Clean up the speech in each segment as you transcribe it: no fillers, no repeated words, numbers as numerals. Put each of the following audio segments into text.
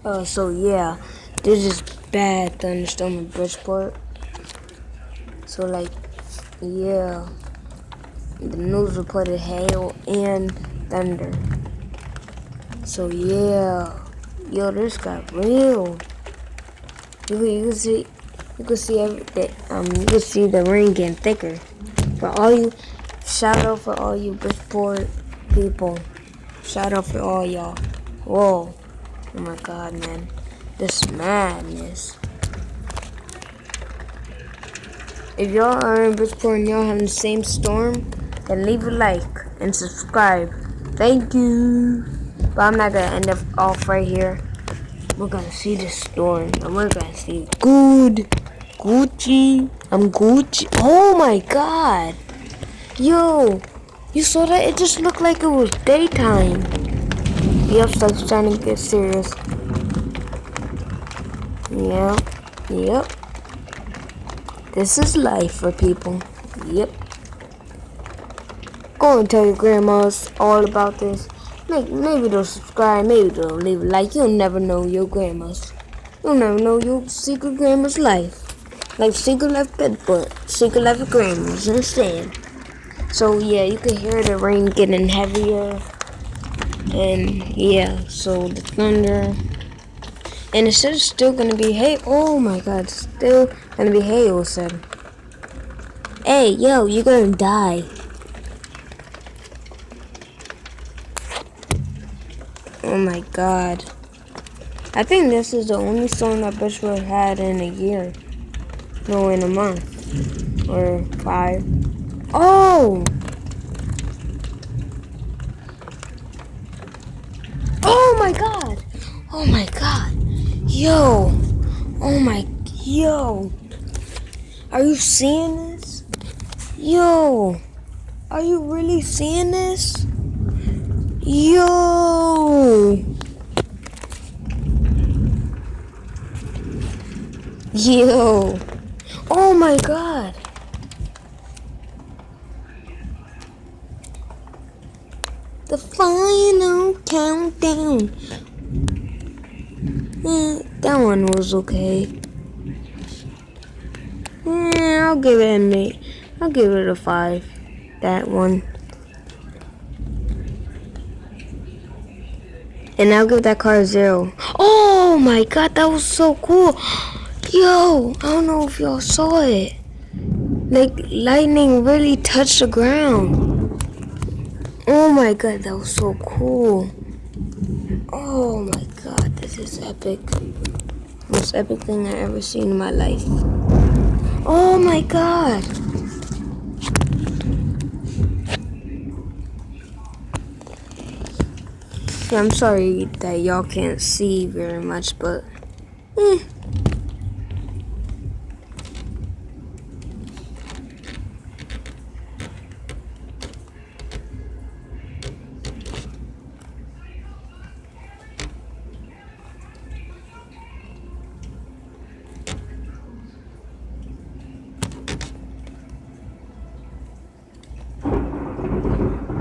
So yeah, this is bad thunderstorm in Bridgeport. So like, yeah, the news reported hail and thunder. So yeah, yo, this got real. You can see everything. You can see the rain getting thicker. For all you, shout out for all you Bridgeport people. Shout out for all y'all. Whoa, oh my God, man, this madness. If y'all are in Bridgeport and y'all having the same storm, then leave a like and subscribe. Thank you. But I'm not gonna end up off right here. We're gonna see the storm and we're gonna see good Gucci. I'm Gucci. Oh my God. Yo, you saw that? It just looked like it was daytime. Yep, stuff's starting to get serious. Yep. This is life for people. Yep. Go and tell your grandmas all about this. Maybe they'll subscribe, maybe they'll leave a like. You'll never know your grandmas. You'll never know your secret grandma's life. Like Secret Life Bigfoot, Secret Life of Grandmas, understand? So yeah, you can hear the rain getting heavier. And yeah, so the thunder. And it said it's still gonna be hail. Oh my God, it's still gonna be hail, it said. Hey, yo, you're gonna die. Oh my God. I think this is the only storm that Bridgeport had in a year. No, in a month. Or 5. Oh! Oh my God! Oh my God! Yo! Oh my... Yo! Are you seeing this? Yo! Are you really seeing this? Yo! Yo! Oh my God! The final countdown. That one was okay. I'll give it an 8. I'll give it a 5. That one. And I'll give that car a 0. Oh my God, that was so cool. Yo, I don't know if y'all saw it. Like, lightning really touched the ground. Oh my God, that was so cool. Oh my God, this is epic. Most epic thing I ever seen in my life. Oh my God. Yeah, I'm sorry that y'all can't see very much, but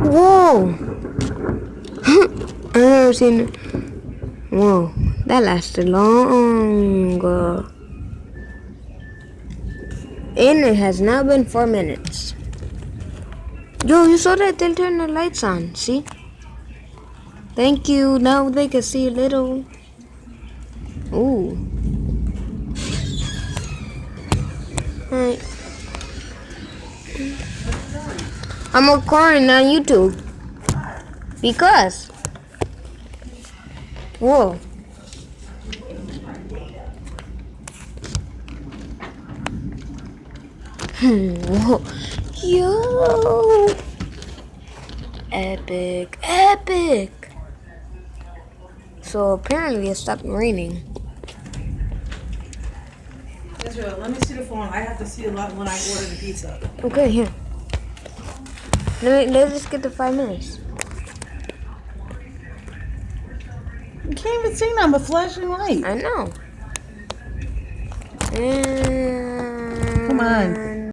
whoa! I never seen it. Whoa, that lasted longer. And it has now been 4 minutes. Yo, you saw that? They'll turn the lights on. See? Thank you. Now they can see a little. Ooh. Alright. I'm recording on YouTube. Because. Whoa. Whoa. Yo. Epic. Epic. So apparently it stopped raining. Israel, let me see the phone. I have to see a lot when I order the pizza. Okay, here. Let's just get to 5 minutes. You can't even see now, but flashing light. I know. Come on.